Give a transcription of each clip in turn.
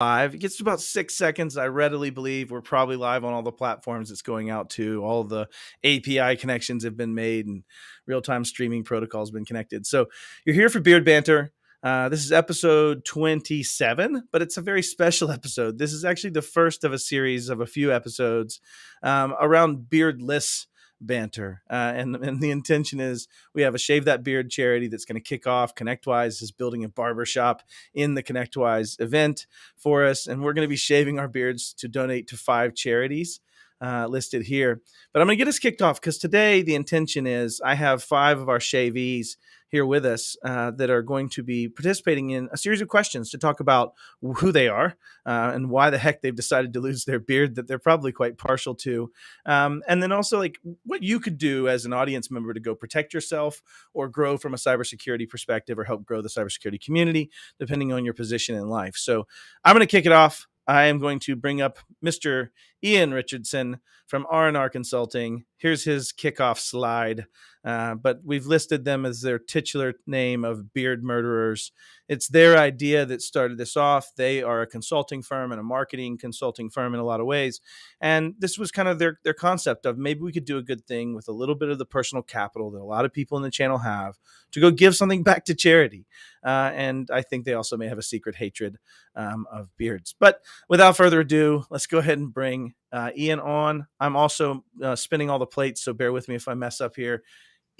live. It gets to about 6 seconds. I readily believe we're probably live on all the platforms it's going out to. All of the API connections have been made and real-time streaming protocols have been connected. So you're here for Beard Banter. This is episode 27, but it's a very special episode. This is actually the first of a series of a few episodes around beardless banter. And the intention is we have a Shave That Beard charity that's going to kick off. ConnectWise is building a barbershop in the ConnectWise event for us, and we're going to be shaving our beards to donate to 5 charities listed here. But I'm going to get us kicked off because today the intention is I have 5 of our shavees here with us that are going to be participating in a series of questions to talk about who they are and why the heck they've decided to lose their beard that they're probably quite partial to. And then also like what you could do as an audience member to go protect yourself or grow from a cybersecurity perspective or help grow the cybersecurity community, depending on your position in life. So I'm going to kick it off. I am going to bring up Mr. Ian Richardson from R&R Consulting. Here's his kickoff slide. But we've listed them as their titular name of beard murderers. It's their idea that started this off. They are a consulting firm and a marketing consulting firm in a lot of ways. And this was kind of their concept of maybe we could do a good thing with a little bit of the personal capital that a lot of people in the channel have to go give something back to charity. And I think they also may have a secret hatred of beards. But without further ado, let's go ahead and bring Ian on. I'm also spinning all the plates, so bear with me if I mess up here.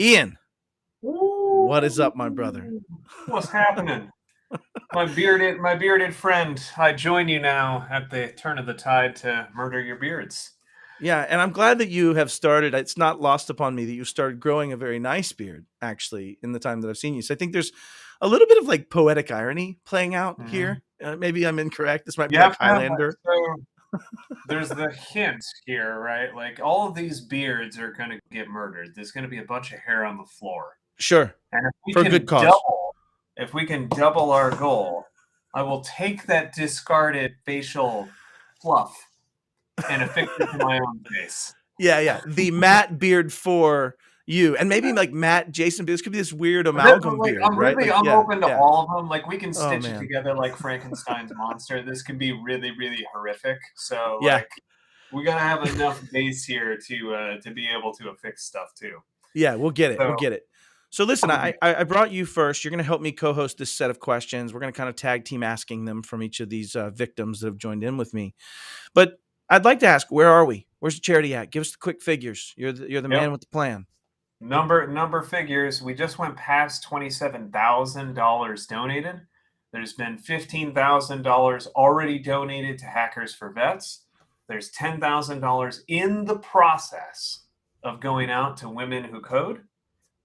Ian, what is up, my brother? What's happening? My bearded friend, I join you now at the turn of the tide to murder your beards. Yeah, and I'm glad that you have started. It's not lost upon me that you started growing a very nice beard, actually, in the time that I've seen you. So I think there's a little bit of like poetic irony playing out here. Maybe I'm incorrect. This might be like Highlander. There's the hint here, right? Like all of these beards are going to get murdered. There's going to be a bunch of hair on the floor. Sure. And if we for can good cause. if we can double our goal, I will take that discarded facial fluff and affix it to my own face. Yeah. The Matt beard for you, and maybe like Matt Jason. This could be this weird amalgam beard, right? I'm open to all of them. Like we can stitch it man. together like Frankenstein's monster. This can be really, really horrific. So Yeah. like we gotta have enough base here to be able to affix stuff too. Yeah, we'll get it. We'll get it. So listen, I brought you first. You're going to help me co-host this set of questions. We're going to kind of tag team asking them from each of these victims that have joined in with me. But I'd like to ask, where are we? Where's the charity at? Give us the quick figures. You're the man with the plan. Number figures. We just went past $27,000 donated. There's been $15,000 already donated to Hackers for Vets. There's $10,000 in the process of going out to Women Who Code.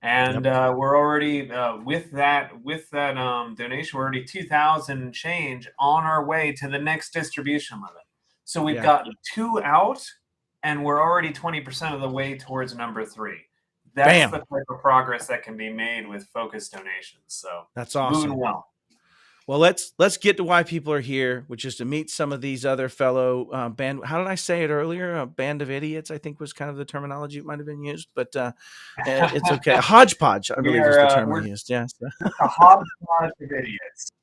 And we're already with that donation, we're already 2,000 change on our way to the next distribution limit. So we've got 2 out, and we're already 20% of the way towards number 3. That's the type of progress that can be made with focused donations. So that's awesome. Moving well. Well, let's get to why people are here, which is to meet some of these other fellow band. How did I say it earlier? A band of idiots, I think was kind of the terminology that might have been used, but it's okay. A hodgepodge, I believe, is the term we used. Yes, a hodgepodge of idiots.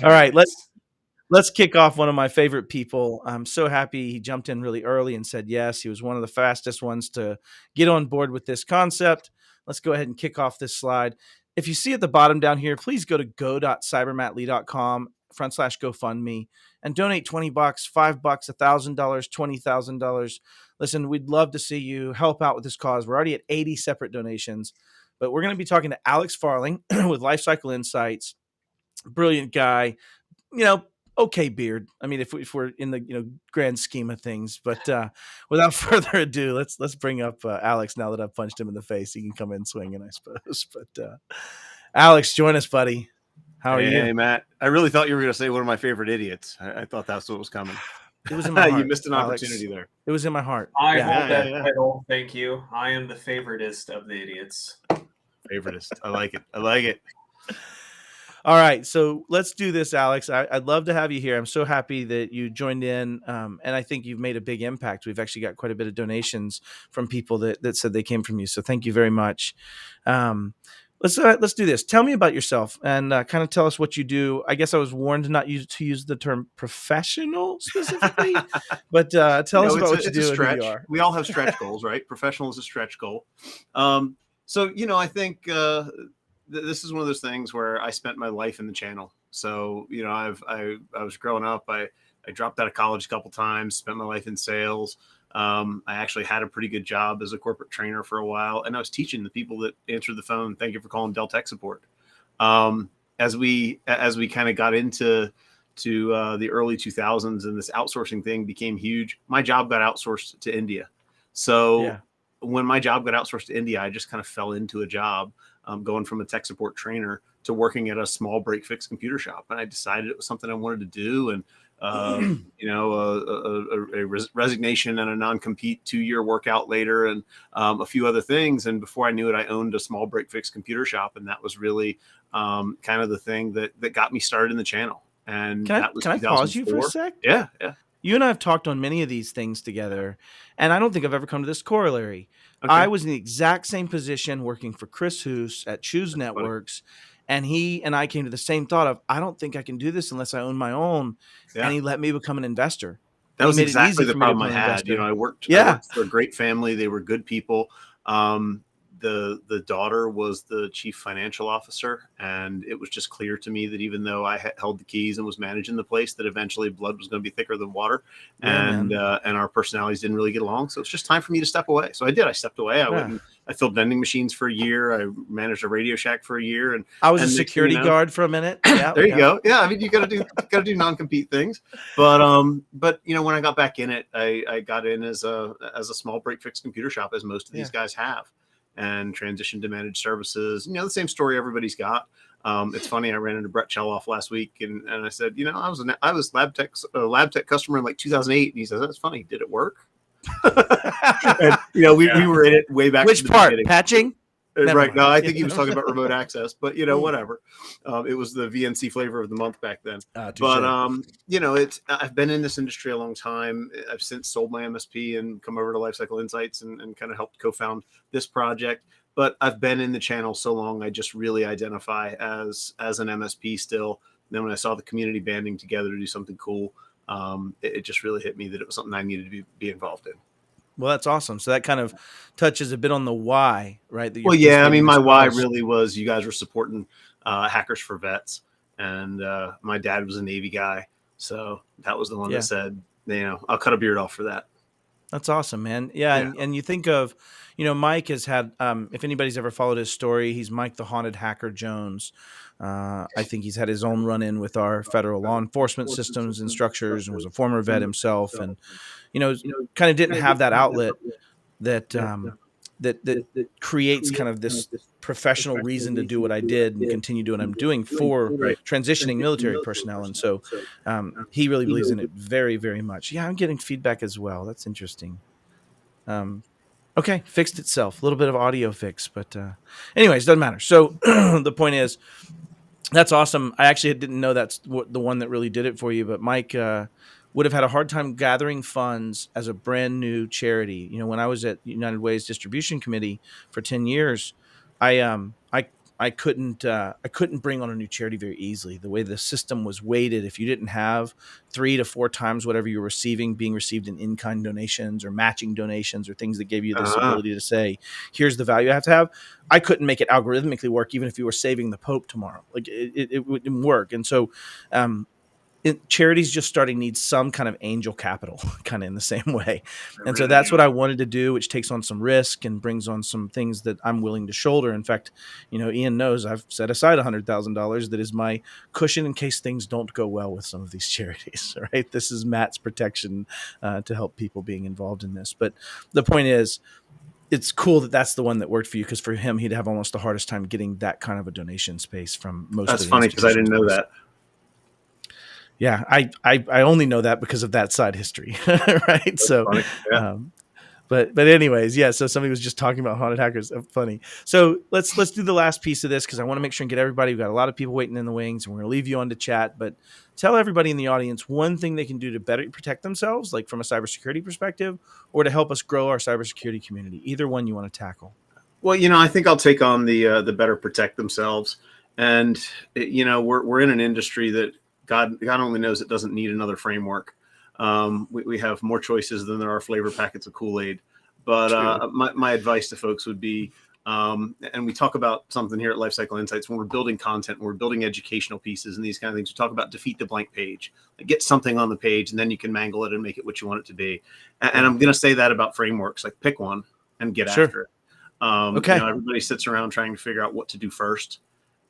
All right, let's kick off one of my favorite people. I'm so happy he jumped in really early and said yes. He was one of the fastest ones to get on board with this concept. Let's go ahead and kick off this slide. If you see at the bottom down here, please go to go.cybermattlee.com/GoFundMe and donate $20, $5, $1,000, $20,000. Listen, we'd love to see you help out with this cause. We're already at 80 separate donations, but we're going to be talking to Alex Farling with Lifecycle Insights. Brilliant guy, okay beard. I mean, if we're in the grand scheme of things, but without further ado, let's bring up Alex. Now that I've punched him in the face, he can come in swinging, I suppose. But Alex, join us, buddy. How are you? Hey, Matt. I really thought you were going to say one of my favorite idiots. I thought that's what was coming. It was in my heart. You missed an opportunity there. It was in my heart. I hold that title. Thank you. I am the favoritist of the idiots. Favoritist. I like it. All right, so let's do this, Alex. I'd love to have you here. I'm so happy that you joined in, and I think you've made a big impact. We've actually got quite a bit of donations from people that said they came from you, so thank you very much. let's do this. Tell me about yourself and kind of tell us what you do. I guess I was warned not to use the term professional specifically, but tell us about what you it's a do and who you stretch. are. We all have stretch goals, right? Professional is a stretch goal. So I think this is one of those things where I spent my life in the channel. So I was growing up. I dropped out of college a couple times. Spent my life in sales. I actually had a pretty good job as a corporate trainer for a while, and I was teaching the people that answered the phone, "Thank you for calling Dell Tech Support." As we kind of got into the early 2000s and this outsourcing thing became huge, my job got outsourced to India. So when my job got outsourced to India, I just kind of fell into a job going from a tech support trainer to working at a small break fix computer shop, and I decided it was something I wanted to do. And a resignation and a non-compete 2-year workout later, and a few other things. And before I knew it, I owned a small break fix computer shop, and that was really kind of the thing that got me started in the channel. And Can that was I pause you for a 2004. sec? Yeah. You and I have talked on many of these things together, and I don't think I've ever come to this corollary. Okay. I was in the exact same position working for Chris Hoos at Choose Networks, and he and I came to the same thought of, I don't think I can do this unless I own my own. Yeah. And he let me become an investor. That was exactly the problem I had. I worked for a great family. They were good people. The daughter was the chief financial officer, and it was just clear to me that even though I held the keys and was managing the place, that eventually blood was going to be thicker than water, and our personalities didn't really get along. So it's just time for me to step away. So I did. I stepped away. I went and I filled vending machines for a year. I managed a Radio Shack for a year, and I was a security guard for a minute. Yeah, there you go. Yeah, I mean, you got to do non-compete things. But when I got back in it, I got in as a small break fix computer shop, as most of these guys have, and transitioned to managed services. The same story everybody's got. It's funny. I ran into Brett Cheloff last week, and I said, I was lab tech customer in like 2008, and he says, "That's funny. Did it work?" And we were in it way back. Which part? Beginning. Patching? Right. No, I think he was talking about remote access, but whatever. It was the VNC flavor of the month back then. But I've been in this industry a long time. I've since sold my MSP and come over to Lifecycle Insights and kind of helped co-found this project. But I've been in the channel so long, I just really identify as an MSP still. And then when I saw the community banding together to do something cool, it just really hit me that it was something I needed to be involved in. Well, that's awesome. So that kind of touches a bit on the why, right? Well, yeah. I mean, my why really was you guys were supporting Hackers for Vets, and my dad was a Navy guy, so that was the one that said, I'll cut a beard off for that. That's awesome, man. Yeah. And you think of, Mike has had, if anybody's ever followed his story, he's Mike the Haunted Hacker Jones. I think he's had his own run-in with our federal law enforcement systems and structures, and was a former vet himself, and kind of didn't have that outlet that that creates kind of this professional reason to do what I did and continue doing what I'm doing for transitioning military personnel. And so he really believes in it very, very much. Yeah, I'm getting feedback as well. That's interesting. Okay, fixed itself. A little bit of audio fix, but anyways, doesn't matter. So the point is, that's awesome. I actually didn't know that's the one that really did it for you, but Mike would have had a hard time gathering funds as a brand new charity. When I was at United Way's distribution committee for 10 years, I couldn't bring on a new charity very easily. The way the system was weighted, if you didn't have 3 to 4 times whatever you're receiving being received in in-kind donations or matching donations or things that gave you this ability to say, here's the value I have to have, I couldn't make it algorithmically work even if you were saving the Pope tomorrow. Like it wouldn't work. And so charities just starting need some kind of angel capital, kind of in the same way. And so that's what I wanted to do, which takes on some risk and brings on some things that I'm willing to shoulder. In fact, Ian knows I've set aside $100,000 that is my cushion in case things don't go well with some of these charities, right? This is Matt's protection to help people being involved in this. But the point is, it's cool that that's the one that worked for you, because for him, he'd have almost the hardest time getting that kind of a donation space from most. That's funny, because I didn't know that. Yeah, I only know that because of that side history, right? That's so, but anyways, yeah. So somebody was just talking about haunted hackers. Funny. So let's do the last piece of this, because I want to make sure and get everybody. We've got a lot of people waiting in the wings, and we're going to leave you on to chat. But tell everybody in the audience one thing they can do to better protect themselves, like from a cybersecurity perspective, or to help us grow our cybersecurity community. Either one you want to tackle. Well, I think I'll take on the better protect themselves. And we're in an industry that God only knows it doesn't need another framework. We have more choices than there are flavor packets of Kool-Aid. But my advice to folks would be, and we talk about something here at Lifecycle Insights when we're building content, when we're building educational pieces and these kind of things. We talk about defeat the blank page, like get something on the page, and then you can mangle it and make it what you want it to be. And I'm going to say that about frameworks, like pick one and get after it. Okay. Everybody sits around trying to figure out what to do first.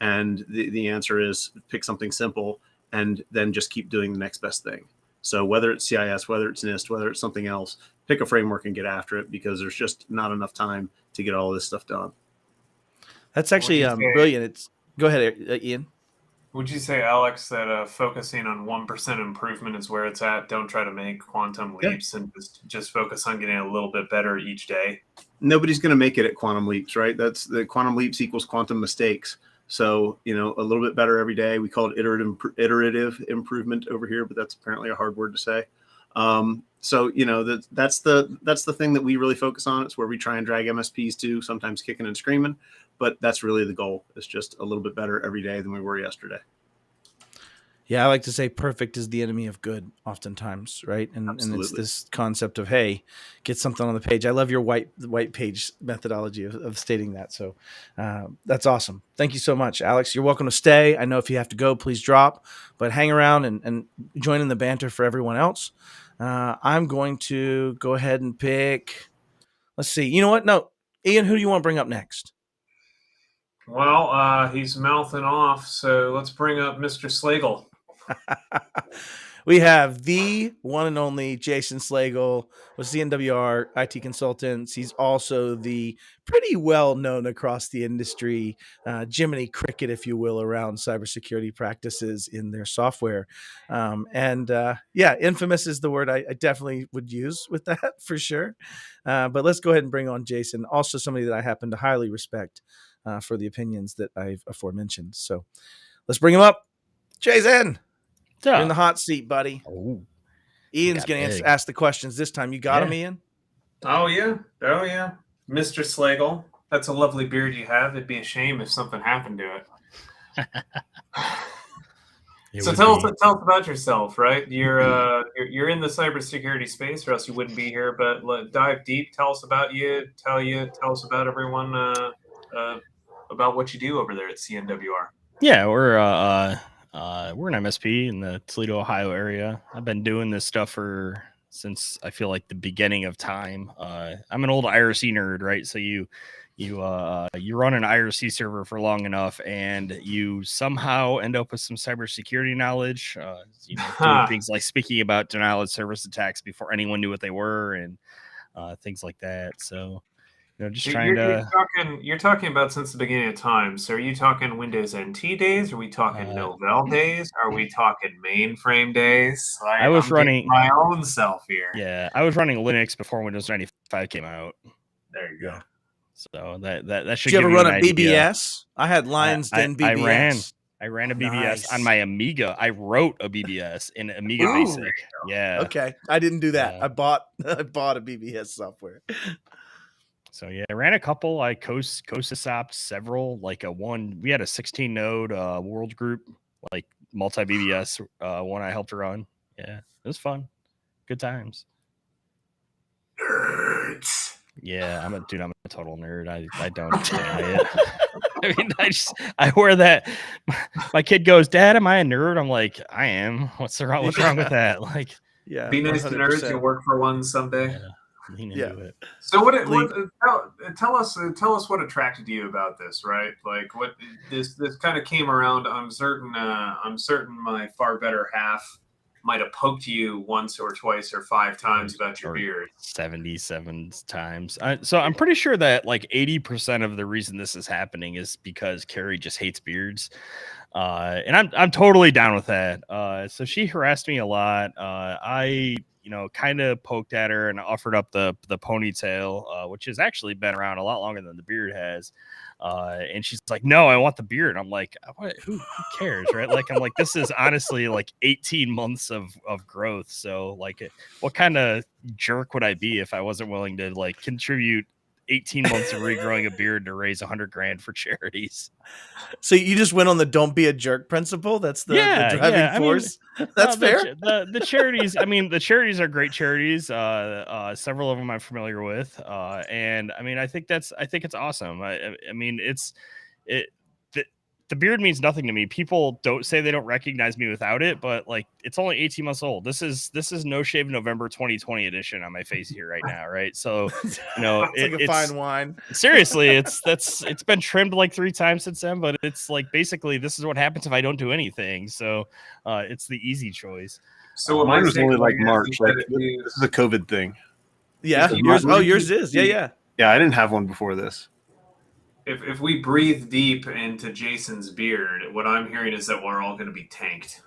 And the answer is pick something simple and then just keep doing the next best thing. So whether it's CIS, whether it's NIST, whether it's something else, pick a framework and get after it because there's just not enough time to get all this stuff done. That's actually brilliant. Go ahead, Ian. Would you say, Alex, that focusing on 1% improvement is where it's at? Don't try to make quantum leaps and just focus on getting a little bit better each day. Nobody's going to make it at quantum leaps, right? That's the quantum leaps equals quantum mistakes. So, a little bit better every day. We call it iterative improvement over here, but that's apparently a hard word to say. That's the thing that we really focus on. It's where we try and drag MSPs to, sometimes kicking and screaming, but that's really the goal. It's just a little bit better every day than we were yesterday. Yeah, I like to say perfect is the enemy of good oftentimes, right? And it's this concept of, hey, get something on the page. I love your white page methodology of stating that. So that's awesome. Thank you so much, Alex. You're welcome to stay. I know if you have to go, please drop, but hang around and join in the banter for everyone else. I'm going to go ahead and pick, let's see. You know what? No, Ian, who do you want to bring up next? Well, he's mouthing off, so let's bring up Mr. Slagle. We have the one and only Jason Slagle with CNWR IT Consultants. He's also the pretty well known across the industry Jiminy Cricket, if you will, around cybersecurity practices in their software. Infamous is the word I definitely would use with that for sure. But let's go ahead and bring on Jason, also somebody that I happen to highly respect for the opinions that I've aforementioned. So let's bring him up. Jason. You're in the hot seat, buddy. Oh, Ian's going to ask the questions this time. You got him, Ian? Oh, yeah. Mr. Slagle, that's a lovely beard you have. It'd be a shame if something happened to it. So tell us about yourself, right? You're in the cybersecurity space, or else you wouldn't be here. But dive deep. Tell us about you. Tell us about everyone about what you do over there at CNWR. Yeah, we're an MSP in the Toledo, Ohio area. I've been doing this stuff since I feel like the beginning of time. I'm an old IRC nerd, right? So you run an IRC server for long enough, and you somehow end up with some cybersecurity knowledge. Doing things like speaking about denial of service attacks before anyone knew what they were, and things like that. So. You're talking about since the beginning of time. So are you talking Windows NT days? Are we talking Novell days? Are we talking mainframe days? I was running my own self here. Yeah, I was running Linux before Windows 95 came out. There you go. So that should. Did you ever run a idea. BBS? I had Lions Den BBS. I ran a BBS on my Amiga. I wrote a BBS in Amiga Basic. Yeah. Okay, I didn't do that. I bought a BBS software. So yeah, I ran a couple. I co-sysopped several. We had a 16 node world group, like multi BBS one I helped run. Yeah, it was fun. Good times. Nerds. Yeah, I'm a total nerd. I don't deny it. I mean, I wear that. My kid goes, "Dad, am I a nerd?" I'm like, I am. What's wrong with that? Like, yeah, be nice 100%. To nerds. You'll work for one someday. Yeah. It. So tell us what attracted you about this, right? Like what this kind of came around. I'm certain my far better half might have poked you once or twice or 5 times about your beard. 77 times. So I'm pretty sure that like 80% of the reason this is happening is because Carrie just hates beards. And I'm totally down with that. So she harassed me a lot. I kind of poked at her and offered up the ponytail, which has actually been around a lot longer than the beard has. And she's like, "No, I want the beard." I'm like, who cares, right? Like, I'm like, this is honestly like 18 months of growth. So like, what kind of jerk would I be if I wasn't willing to like contribute 18 months of regrowing a beard to raise $100,000 for charities. So you just went on the don't be a jerk principle. That's the driving I mean, force. That's fair. The charities. I mean, the charities are great charities. Several of them I'm familiar with, and I mean, I think it's awesome. I mean, the beard means nothing to me. People don't say they don't recognize me without it, but like it's only 18 months old. This is No Shave November 2020 edition on my face here right now, right? So, you know, it's like a fine wine. Seriously, it's been trimmed like 3 times since then, but it's like basically this is what happens if I don't do anything. So, it's the easy choice. So what Mine my was only like takeaway March. is Like, that this is a COVID thing. Yeah, yours is. Yeah. Yeah, I didn't have one before this. if we breathe deep into Jason's beard, what I'm hearing is that we're all going to be tanked.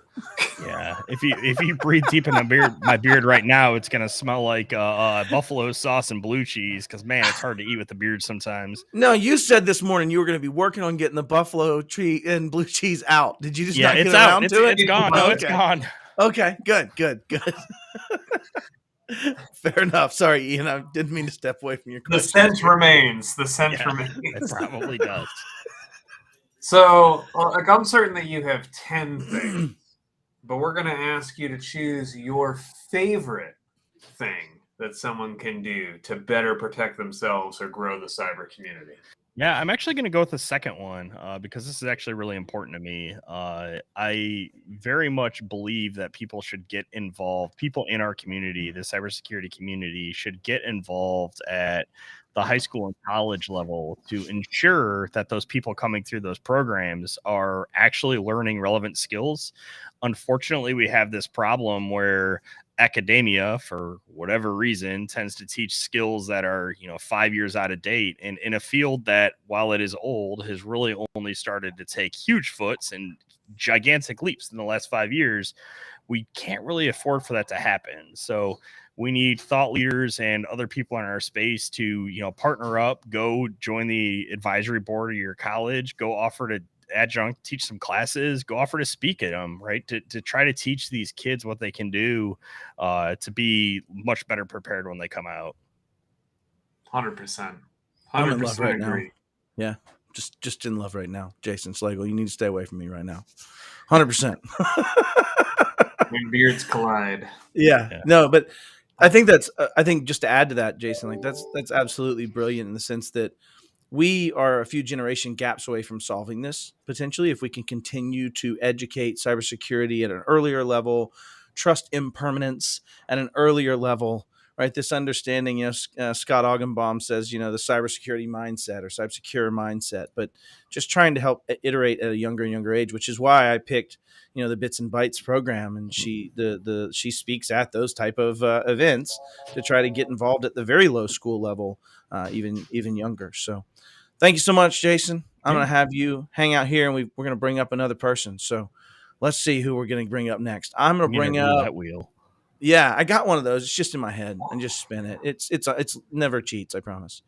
Yeah, if you breathe deep in my beard right now, it's gonna smell like buffalo sauce and blue cheese. Because man, it's hard to eat with the beard sometimes. No, you said this morning you were going to be working on getting the buffalo tree and blue cheese out. Did you just not get around to it? It's gone. No, it's gone. Okay, good. Fair enough. Sorry, Ian. I didn't mean to step away from your The question. scent remains. The scent Yeah, remains. it probably does. So, like, I'm certain that you have 10 things, but we're going to ask you to choose your favorite thing that someone can do to better protect themselves or grow the cyber community. Yeah, I'm actually going to go with the second one because this is actually really important to me. I very much believe that people should get involved. People in our community, the cybersecurity community, should get involved at the high school and college level to ensure that those people coming through those programs are actually learning relevant skills. Unfortunately, we have this problem where academia, for whatever reason, tends to teach skills that are 5 years out of date, and in a field that, while it is old, has really only started to take huge foots and gigantic leaps in the last 5 years. We can't really afford for that to happen. So we need thought leaders and other people in our space to partner up, go join the advisory board of your college, go offer to adjunct, teach some classes, go offer to speak at them, right? To try to teach these kids what they can do to be much better prepared when they come out. 100%. I'm in love right agree. now. Yeah, just in love right now. Jason Slagle, you need to stay away from me right now. 100%. When beards collide. Yeah. No, but I think I think just to add to that, Jason, like that's absolutely brilliant in the sense that we are a few generation gaps away from solving this potentially if we can continue to educate cybersecurity at an earlier level, trust impermanence at an earlier level, right? This understanding, Scott Augenbaum says, the cybersecurity mindset or cybersecure mindset, but just trying to help iterate at a younger and younger age, which is why I picked, the Bits and Bytes program. And she speaks at those type of events to try to get involved at the very low school level, even younger. So thank you so much, Jason. I'm going to have you hang out here and we're going to bring up another person. So let's see who we're going to bring up next. I'm going to bring up that wheel. Yeah, I got one of those. It's just in my head and just spin it. It's never cheats, I promise.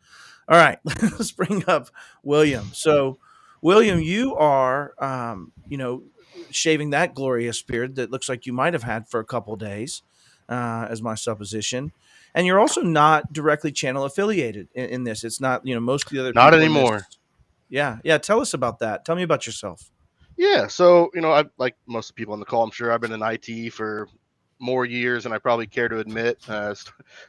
All right, let's bring up William. So, William, you are, shaving that glorious beard that looks like you might have had for a couple of days, as my supposition. And you're also not directly channel affiliated in this. It's not, most of the other Not people in anymore. this- Yeah. Tell us about that. Tell me about yourself. Yeah, so I, like most people on the call, I'm sure I've been in IT for more years than I probably care to admit.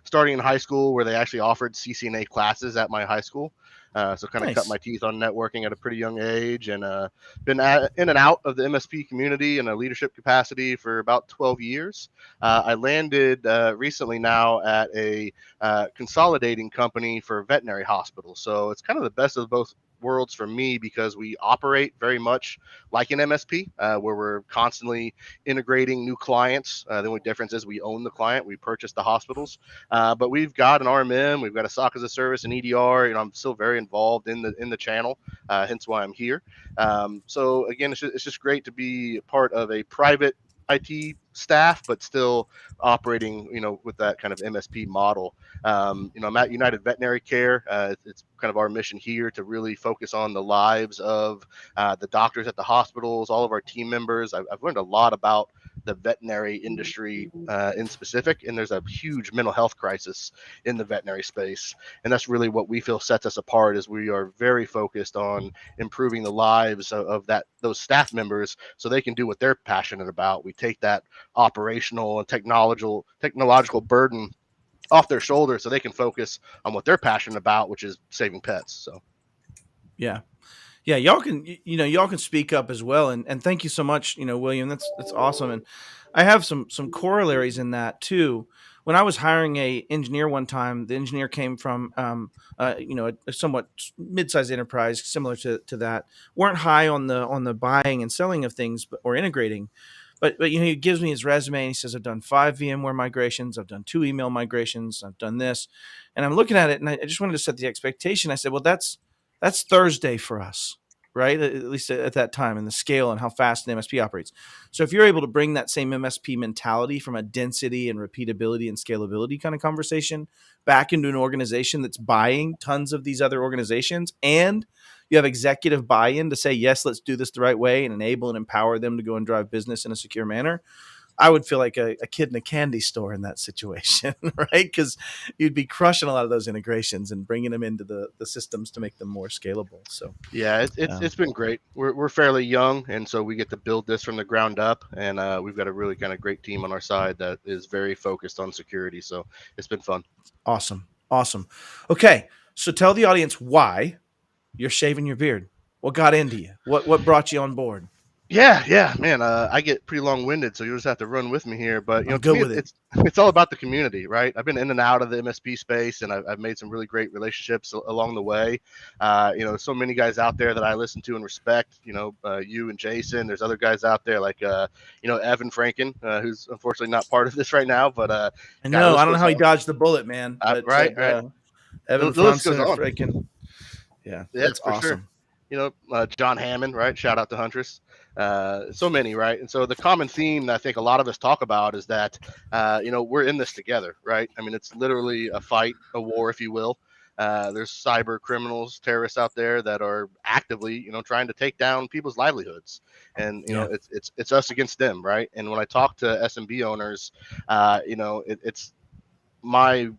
Starting in high school, where they actually offered CCNA classes at my high school, so kind of Nice. cut my teeth on networking at a pretty young age, and been in and out of the MSP community in a leadership capacity for about 12 years. I landed recently now at a consolidating company for veterinary hospitals, so it's kind of the best of both worlds for me because we operate very much like an MSP, where we're constantly integrating new clients. The only difference is we own the client, we purchase the hospitals, but we've got an RMM, we've got a SOC as a service, an EDR. I'm still very involved in the channel, hence why I'm here. So again, it's just great to be part of a private IT staff, but still operating, with that kind of MSP model. I'm at United Veterinary Care. It's kind of our mission here to really focus on the lives of the doctors at the hospitals, all of our team members. I've learned a lot about the veterinary industry in specific. And there's a huge mental health crisis in the veterinary space. And that's really what we feel sets us apart, is we are very focused on improving the lives of those staff members so they can do what they're passionate about. We take that operational and technological burden off their shoulders so they can focus on what they're passionate about, which is saving pets. So Yeah. Yeah, y'all can y'all can speak up as well, and thank you so much, William. That's awesome, and I have some corollaries in that too. When I was hiring a engineer one time, the engineer came from a somewhat mid-sized enterprise similar to that. Weren't high on the buying and selling of things, or integrating, but he gives me his resume and he says, I've done 5 VMware migrations, I've done 2 email migrations, I've done this, and I'm looking at it, and I just wanted to set the expectation. I said, well, that's Thursday for us, right? At least at that time, and the scale and how fast an MSP operates. So if you're able to bring that same MSP mentality from a density and repeatability and scalability kind of conversation back into an organization that's buying tons of these other organizations, and you have executive buy-in to say, yes, let's do this the right way, and enable and empower them to go and drive business in a secure manner, I would feel like a kid in a candy store in that situation, right? Because you'd be crushing a lot of those integrations and bringing them into the systems to make them more scalable. So yeah, it's been great. We're fairly young, and so we get to build this from the ground up, and we've got a really kind of great team on our side that is very focused on security. So it's been fun. Awesome. Okay, so tell the audience why you're shaving your beard. What got into you? What brought you on board? Yeah, man. I get pretty long-winded, so you'll just have to run with me here. But I'm to good me, with it. it's all about the community, right? I've been in and out of the MSP space, and I've made some really great relationships along the way. So many guys out there that I listen to and respect. You and Jason. There's other guys out there like Evan Franken, who's unfortunately not part of this right now. But I know. I don't know how he dodged the bullet, man. But, right. Evan The list goes on. freaking. Yeah, Yeah, that's for awesome. Sure. John Hammond, right? Shout out to Huntress. So many, right? And so the common theme that I think a lot of us talk about is that, we're in this together, right? I mean, it's literally a fight, a war, if you will. There's cyber criminals, terrorists out there that are actively, trying to take down people's livelihoods, and it's us against them, right? And when I talk to SMB owners, it's my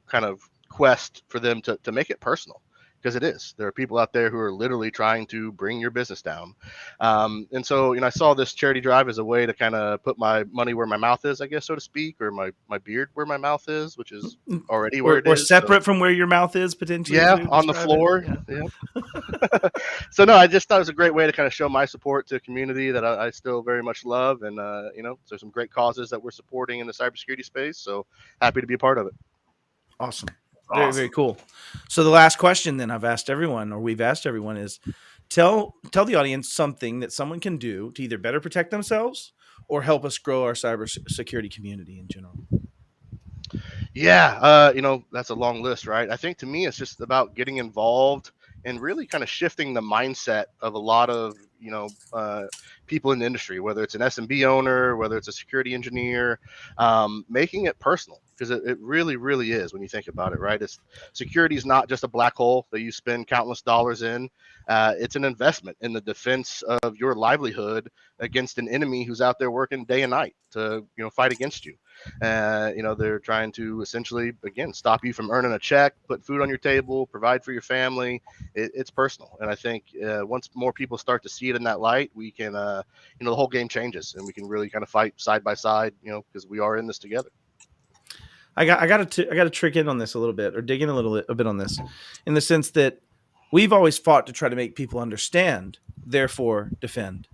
kind of quest for them to make it personal, because it is. There are people out there who are literally trying to bring your business down. And so, I saw this charity drive as a way to kind of put my money where my mouth is, I guess, so to speak, or my beard where my mouth is, which is already where it is. Or separate from where your mouth is, potentially. Yeah, on the floor. Yeah. So, no, I just thought it was a great way to kind of show my support to a community that I still very much love. And, there's some great causes that we're supporting in the cybersecurity space. So happy to be a part of it. Awesome. Very, very cool. So the last question then we've asked everyone is, tell the audience something that someone can do to either better protect themselves or help us grow our cybersecurity community in general. Yeah, that's a long list, right? I think to me, it's just about getting involved and really kind of shifting the mindset of a lot of, people in the industry, whether it's an SMB owner, whether it's a security engineer, making it personal, because it really, really is when you think about it, right? Security is not just a black hole that you spend countless dollars in. It's an investment in the defense of your livelihood against an enemy who's out there working day and night to, fight against you. They're trying to essentially, again, stop you from earning a check, put food on your table, provide for your family. It's personal. And I think once more people start to see it in that light, we can, the whole game changes, and we can really kind of fight side by side, because we are in this together. I got to trick in on this a little bit, or dig in a bit on this, in the sense that we've always fought to try to make people understand, therefore defend.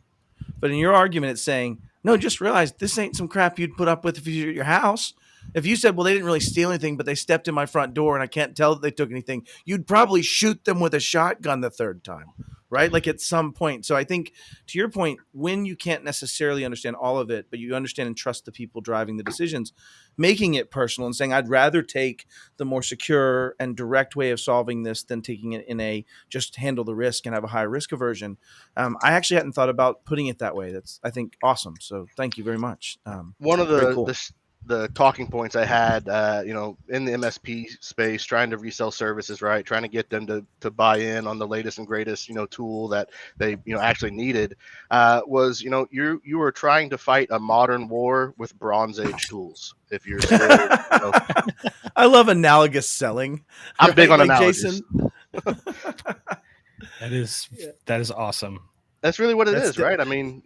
But in your argument, it's saying, no, just realize this ain't some crap you'd put up with if you were at your house. If you said, well, they didn't really steal anything, but they stepped in my front door and I can't tell that they took anything, you'd probably shoot them with a shotgun the third time, right? Like at some point. So I think, to your point, when you can't necessarily understand all of it, but you understand and trust the people driving the decisions, making it personal and saying, I'd rather take the more secure and direct way of solving this than taking it in a just handle the risk and have a high risk aversion. I actually hadn't thought about putting it that way. That's, I think, awesome. So thank you very much. One of very cool. the talking points I had, in the MSP space, trying to resell services, right? Trying to get them to buy in on the latest and greatest, tool that they, actually needed, was, you were trying to fight a modern war with Bronze Age tools. If you're still, I love analogous selling. I'm big on like analogies. Jason. That is awesome. That's really what it That's is, right? I mean,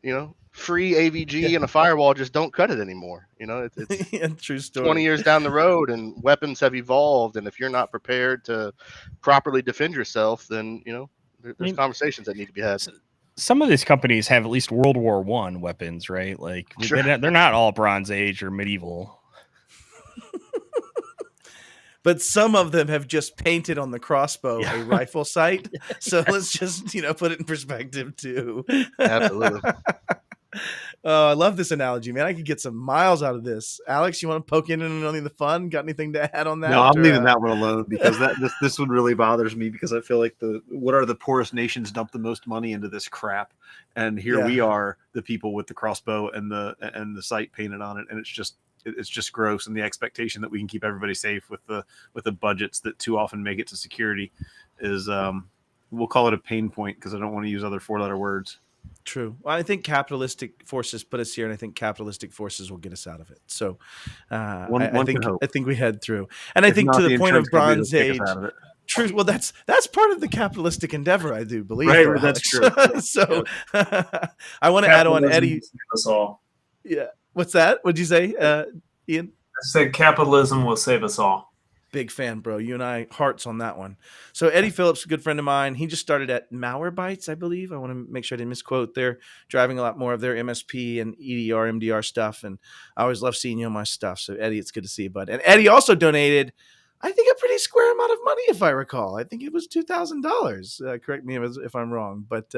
free AVG and a firewall just don't cut it anymore. It's Yeah, true story. 20 years down the road and weapons have evolved. And if you're not prepared to properly defend yourself, then, there's conversations that need to be had. Some of these companies have at least World War I weapons, right? Like Sure. they're not all Bronze Age or medieval. But some of them have just painted on the crossbow a rifle sight. So let's just, put it in perspective too. Absolutely. Oh, I love this analogy, man. I could get some miles out of this. Alex, you want to poke in on any of the fun? Got anything to add on that? No, I'm leaving that one alone because this one really bothers me because I feel like what are the poorest nations dump the most money into this crap, and here we are, the people with the crossbow and the sight painted on it, and it's just gross. And the expectation that we can keep everybody safe with the budgets that too often make it to security is we'll call it a pain point because I don't want to use other 4-letter words. True. Well, I think capitalistic forces put us here, and I think capitalistic forces will get us out of it. So I think we head through. And I think to the point of Bronze Age. True. Well, that's part of the capitalistic endeavor, I do believe. Right, that's true. So I want to add on Eddie. Us all. Yeah. What's that? What'd you say, Ian? I said capitalism will save us all. Big fan, bro. You and I, hearts on that one. So Eddie Phillips, a good friend of mine, he just started at Malwarebytes, I believe. I want to make sure I didn't misquote. They're driving a lot more of their MSP and EDR, MDR stuff, and I always love seeing you on my stuff. So Eddie, it's good to see you, bud. And Eddie also donated, I think, a pretty square amount of money, if I recall. I think it was $2,000. Correct me if I'm wrong, but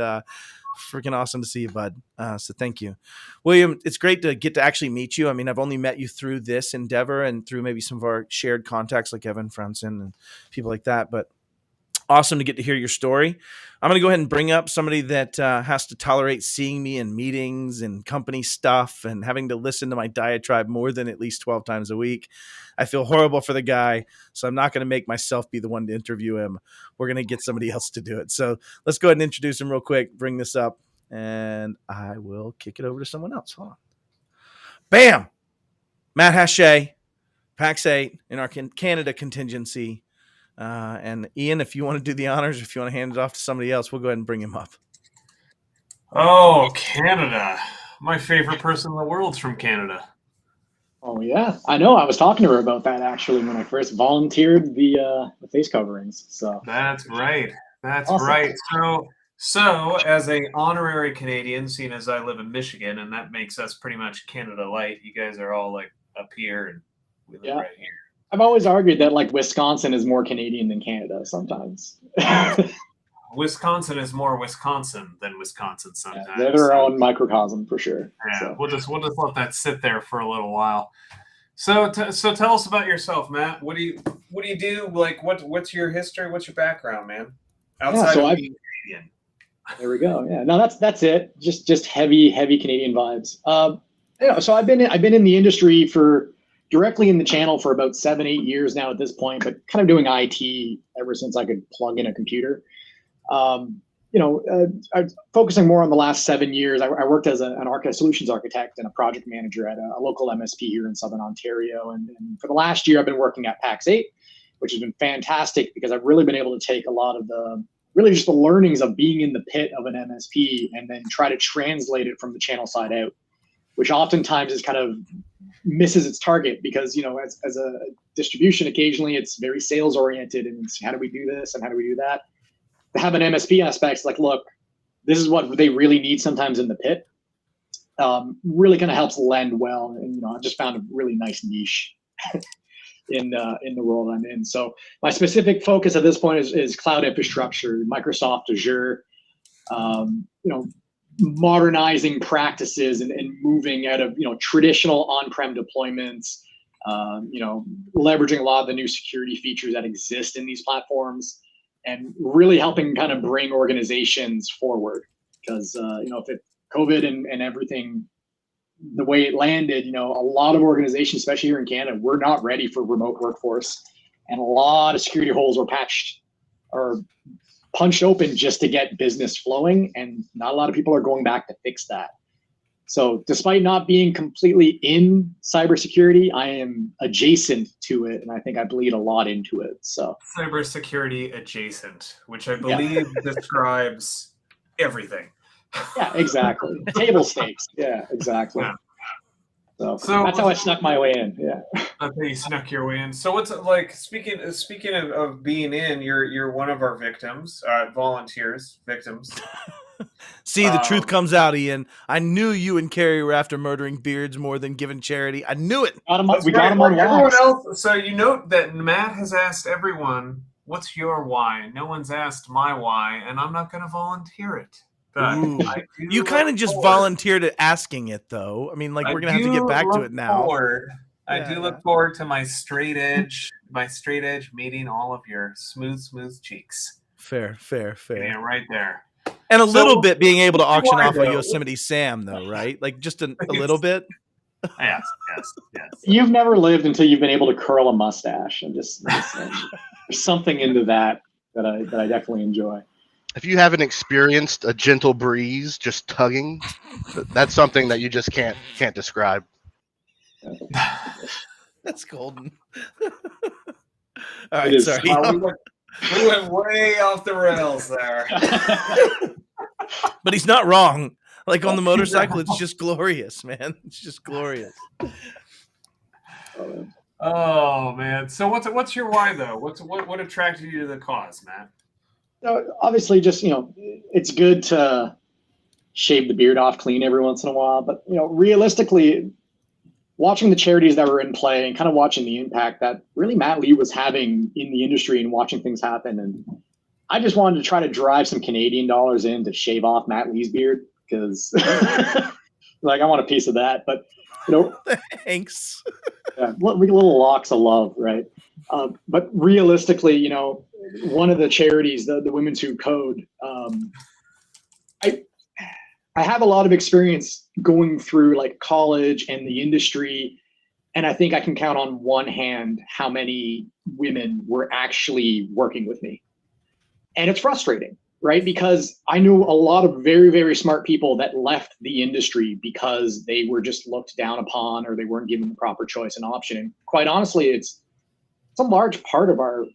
freaking awesome to see you, bud. So thank you. William, it's great to get to actually meet you. I mean, I've only met you through this endeavor and through maybe some of our shared contacts like Evan Franson and people like that, but awesome to get to hear your story. I'm going to go ahead and bring up somebody that has to tolerate seeing me in meetings and company stuff and having to listen to my diatribe more than at least 12 times a week. I feel horrible for the guy, so I'm not going to make myself be the one to interview him. We're going to get somebody else to do it. So let's go ahead and introduce him real quick, bring this up, and I will kick it over to someone else. Hold on. Bam! Matt Hache, PAX 8 in our Canada contingency. And Ian, if you want to do the honors, if you want to hand it off to somebody else, we'll go ahead and bring him up. Oh, Canada. My favorite person in the world's from Canada. Oh, yeah. I know. I was talking to her about that, actually, when I first volunteered the face coverings. So That's right. That's Awesome. right. So as a honorary Canadian, seeing as I live in Michigan, and that makes us pretty much Canada light. You guys are all like up here, and we live right here. I've always argued that like Wisconsin is more Canadian than Canada sometimes. Wisconsin is more Wisconsin than Wisconsin sometimes. They're their own microcosm for sure. Yeah, So. we'll just let that sit there for a little while. So tell us about yourself, Matt. What do you do? Like what's your history? What's your background, man? Outside of being Canadian. There we go. Yeah, no, that's it. Just heavy Canadian vibes. So I've been in the industry directly in the channel for about 7-8 years now at this point, but kind of doing IT ever since I could plug in a computer. I'm focusing more on the last 7 years. I worked as an solutions architect and a project manager at a local MSP here in Southern Ontario. And for the last year, I've been working at PAX 8, which has been fantastic because I've really been able to take a lot of the learnings of being in the pit of an MSP and then try to translate it from the channel side out, which oftentimes is kind of misses its target because, as a distribution, occasionally it's very sales oriented and it's how do we do this and how do we do that? To have an MSP aspect, it's like, look, this is what they really need sometimes in the pit. Really kind of helps lend well. And, I've just found a really nice niche in the world I'm in. So my specific focus at this point is cloud infrastructure, Microsoft Azure, modernizing practices and moving out of traditional on-prem deployments, leveraging a lot of the new security features that exist in these platforms, and really helping kind of bring organizations forward. Because if COVID and everything the way it landed, a lot of organizations, especially here in Canada, we're not ready for remote workforce, and a lot of security holes were patched or punched open just to get business flowing, and not a lot of people are going back to fix that. So despite not being completely in cybersecurity, I am adjacent to it, and I think I bleed a lot into it. So cybersecurity adjacent, which I believe describes everything. Yeah, exactly. Table stakes. Yeah, exactly. Yeah. So that's how I snuck my way in. Yeah. I think you snuck your way in. So what's it like? Speaking of being in, you're one of our victims, volunteers, victims. See, the truth comes out, Ian. I knew you and Carrie were after murdering beards more than giving charity. I knew it. We got him on everyone wax. else. So you note that Matt has asked everyone, "What's your why?" No one's asked my why, and I'm not going to volunteer it. But You kind of just volunteered at asking it, though. I mean, like, we're going to have to get back to it now. I do look forward to my straight edge meeting all of your smooth cheeks. Fair. Yeah, right there. And a little bit being able to auction off a Yosemite Sam, though, right? Like, just a little bit. Yes. You've never lived until you've been able to curl a mustache, and just there's something into that I definitely enjoy. If you haven't experienced a gentle breeze just tugging, that's something that you just can't describe. That's golden. All right, It is. sorry. We went way off the rails there. But he's not wrong. Like, on the motorcycle, it's just glorious, man. It's just glorious. Oh man. So what's your why though? What attracted you to the cause, Matt? Obviously, just it's good to shave the beard off clean every once in a while, but realistically, watching the charities that were in play and kind of watching the impact that really Matt Lee was having in the industry and watching things happen, and I just wanted to try to drive some Canadian dollars in to shave off Matt Lee's beard, because like, I want a piece of that. But thanks. Yeah, little locks of love, right? But realistically, one of the charities, the Women's Who Code, I have a lot of experience going through like college and the industry, and I think I can count on one hand how many women were actually working with me. And it's frustrating, right? Because I knew a lot of very, very smart people that left the industry because they were just looked down upon, or they weren't given the proper choice and option. And quite honestly, it's a large part of our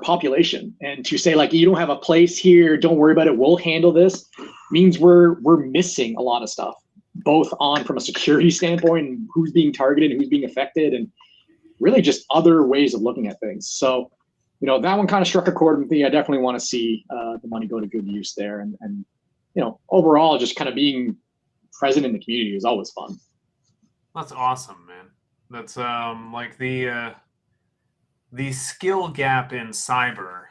population. And to say, like, you don't have a place here, don't worry about it, we'll handle this, means we're missing a lot of stuff, both from a security standpoint and who's being targeted, who's being affected, and really just other ways of looking at things. So, that one kind of struck a chord with me. I definitely want to see the money go to good use there. And overall, just kind of being present in the community is always fun. That's awesome, man. That's like the skill gap in cyber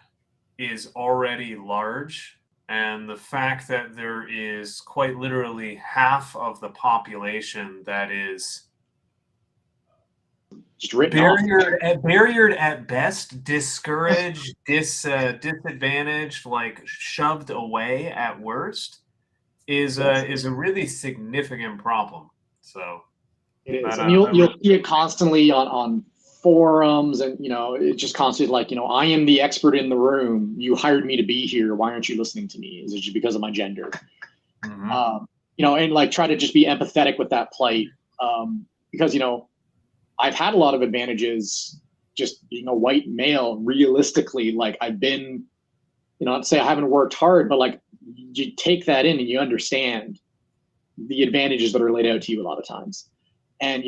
is already large, and the fact that there is quite literally half of the population that is just written barriered at best, discouraged, disadvantaged, like shoved away at worst, is a really significant problem. So it is, and you'll see it constantly on forums, and it's just constantly like, I am the expert in the room. You hired me to be here. Why aren't you listening to me? Is it just because of my gender? Mm-hmm. And like try to just be empathetic with that plight, because I've had a lot of advantages just being a white male. Realistically, like, I've been, not to say I haven't worked hard, but like, you take that in and you understand the advantages that are laid out to you a lot of times. And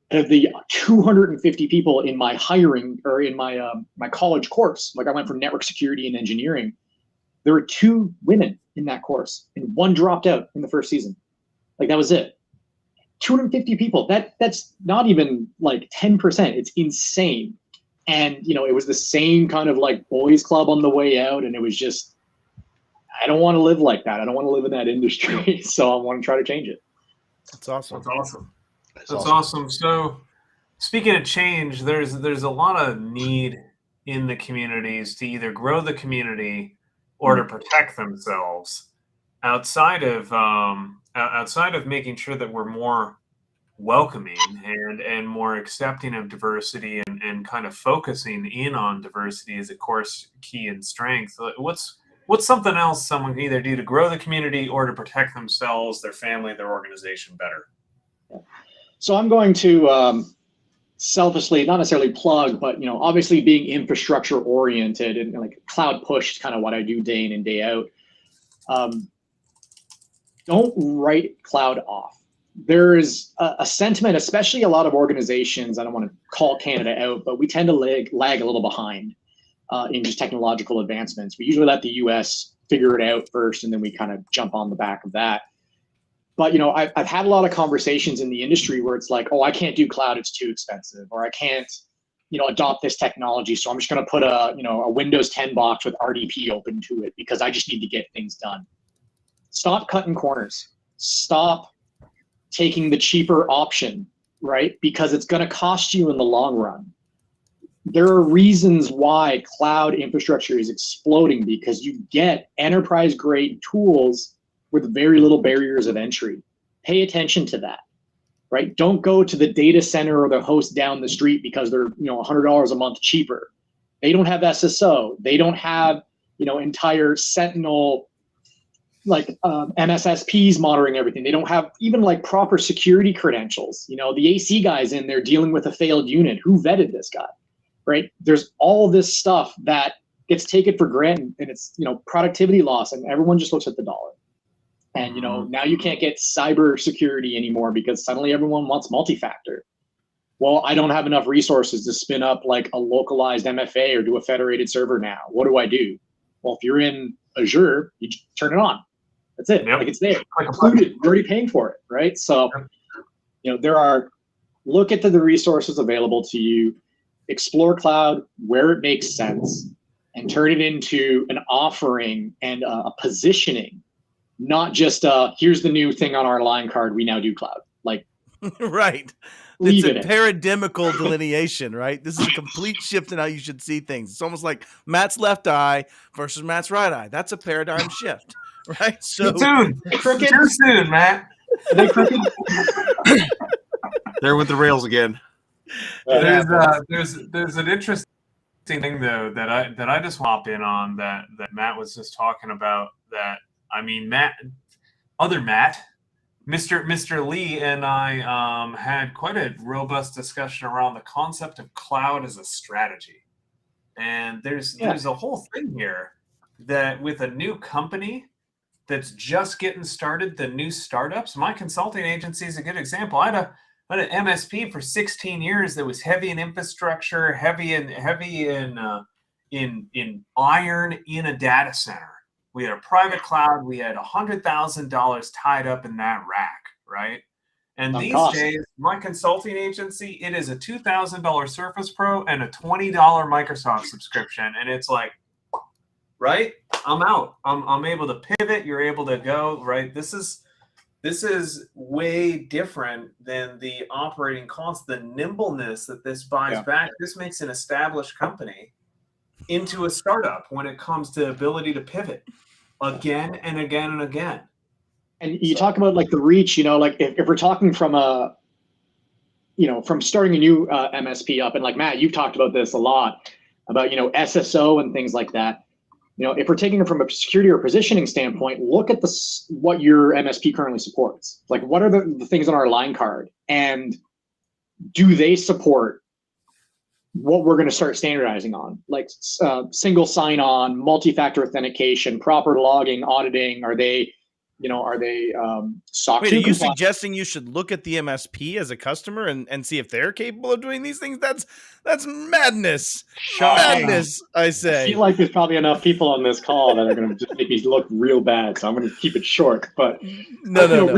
of the 250 people in my hiring, or in my my college course, like, I went from network security and engineering, there were 2 women in that course, and 1 dropped out in the first season. Like, that was it. 250 people. That's not even like 10%. It's insane. And it was the same kind of like boys club on the way out, and it was just, I don't want to live like that. I don't want to live in that industry. So I want to try to change it. That's awesome. That's awesome. So, speaking of change, there's a lot of need in the communities to either grow the community or to protect themselves outside of outside of making sure that we're more welcoming and more accepting of diversity and kind of focusing in on diversity as a core key and strength, what's something else someone can either do to grow the community or to protect themselves, their family, their organization better? So I'm going to selfishly, not necessarily plug, but obviously being infrastructure oriented and like cloud push is kind of what I do day in and day out. Don't write cloud off. There is a sentiment, especially a lot of organizations, I don't want to call Canada out, but we tend to lag a little behind in just technological advancements. We usually let the US figure it out first, and then we kind of jump on the back of that. But I've had a lot of conversations in the industry where it's like, oh, I can't do cloud, it's too expensive, or I can't adopt this technology, so I'm just going to put a Windows 10 box with RDP open to it because I just need to get things done. Stop cutting corners. Stop taking the cheaper option, right? Because it's going to cost you in the long run. There are reasons why cloud infrastructure is exploding, because you get enterprise grade tools with very little barriers of entry. Pay attention to that, right? Don't go to the data center or the host down the street because they're $100 a month cheaper. They don't have SSO. They don't have entire Sentinel MSSPs monitoring everything. They don't have even proper security credentials. The AC guy's in there dealing with a failed unit. Who vetted this guy, right? There's all this stuff that gets taken for granted, and it's productivity loss, and everyone just looks at the dollar. And now you can't get cyber security anymore because suddenly everyone wants multi-factor. Well, I don't have enough resources to spin up a localized MFA or do a federated server now. What do I do? Well, if you're in Azure, you turn it on. That's it. Yep. It's there, included. You're already paying for it, right? So, look at the resources available to you, explore cloud where it makes sense, and turn it into an offering and a positioning, not just here's the new thing on our line card. We now do cloud. Right. It's a paradigmical delineation, right? This is a complete shift in how you should see things. It's almost like Matt's left eye versus Matt's right eye. That's a paradigm shift, right? So too soon, Matt. Are they crooked? They're with the rails again. There's an interesting thing though that I just hop in on that Matt was just talking about. That Mr. Lee and I had quite a robust discussion around the concept of cloud as a strategy. And there's a whole thing here that with a new company that's just getting started, the new startups, my consulting agency is a good example. I had an MSP for 16 years that was heavy in infrastructure, heavy in iron in a data center. We had a private cloud. We had $100,000 tied up in that rack, right? And these days, my consulting agency, it is a $2,000 Surface Pro and a $20 Microsoft subscription, and it's like, right? I'm out. I'm able to pivot. You're able to go, right? This is way different than the operating costs, the nimbleness that this buys back. This makes an established company into a startup when it comes to ability to pivot again and again and again. And you talk about the reach, if we're talking from from starting a new MSP up, and Matt, you've talked about this a lot about, SSO and things like that. If we're taking it from a security or positioning standpoint, look at what your MSP currently supports. What are the things on our line card, and do they support what we're going to start standardizing on, single sign-on, multi-factor authentication, proper logging, auditing? Are they SOC 2 Wait, are you compliant? suggesting you should look at the MSP as a customer and see if they're capable of doing these things? That's madness. Madness, I say. I feel like there's probably enough people on this call that are going to just make me look real bad, so I'm going to keep it short. But no,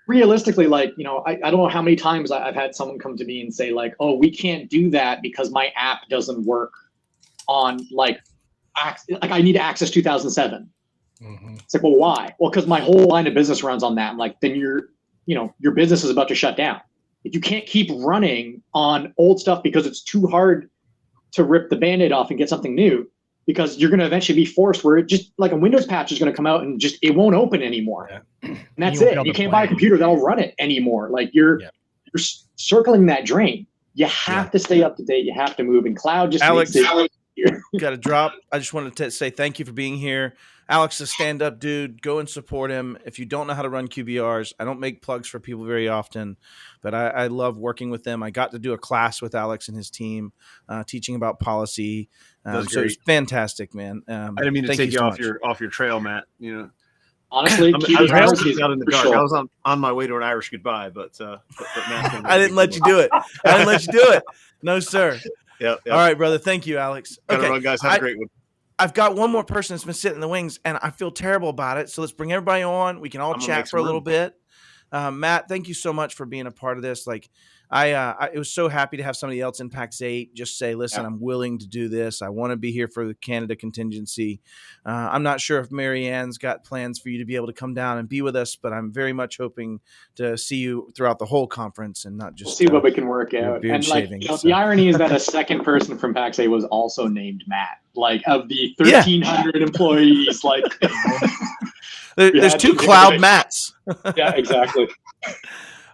realistically, I don't know how many times I've had someone come to me and say oh, we can't do that because my app doesn't work on I need Access 2007. Mm-hmm. It's well, why? Well, because my whole line of business runs on that. Then your business is about to shut down. If you can't keep running on old stuff because it's too hard to rip the Band-Aid off and get something new, because you're going to eventually be forced where it just like a Windows patch is going to come out and just it won't open anymore. Yeah. And that's You won't be it. able You to can't play buy a computer that'll run it anymore. Like you're circling that drain. You have to stay up to date. You have to move. And cloud just Alex, makes it got to drop. I just wanted to say thank you for being here. Alex is a stand-up dude. Go and support him. If you don't know how to run QBRs, I don't make plugs for people very often, but I love working with them. I got to do a class with Alex and his team, teaching about policy. So it's fantastic, man. I didn't mean to take you so off much. your trail, Matt. You know, honestly, I was out in the dark. I was on my way to an Irish goodbye, but Matt, I didn't let you do it. I didn't let you do it. No, sir. Yep. All right, brother. Thank you, Alex. Gotta run, guys. Have a great one. I've got one more person that's been sitting in the wings, and I feel terrible about it. So let's bring everybody on. We can all chat for a little bit. Matt, thank you so much for being a part of this. Like, I was so happy to have somebody else in PAX 8 just say, listen, I'm willing to do this. I want to be here for the Canada contingency. I'm not sure if Mary Ann's got plans for you to be able to come down and be with us, but I'm very much hoping to see you throughout the whole conference and not just we'll see what we can work out. And like, the irony is that a second person from PAX 8 was also named Matt. Like, of the 1,300 employees, like there's two cloud Matts. Yeah, exactly.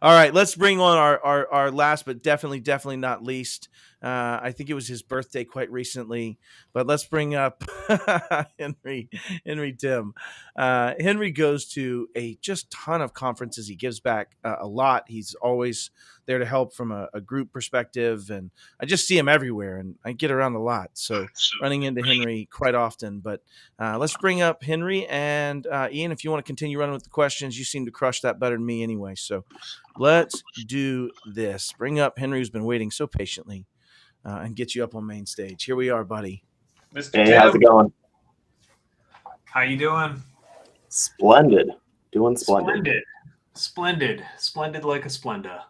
All right, let's bring on our last, but definitely not least. I think it was his birthday quite recently, but let's bring up Henry Timm. Henry goes to a just ton of conferences. He gives back a lot. He's always there to help from a group perspective, and I just see him everywhere, and I get around a lot. So running into Henry quite often, but let's bring up Henry, and Ian, if you want to continue running with the questions, you seem to crush that better than me anyway. So let's do this. Bring up Henry, who's been waiting so patiently, and get you up on main stage. Here we are, buddy. Mr. Hey, Timm, how's it going? how you doing? Splendid. Doing splendid. Splendid like a Splenda.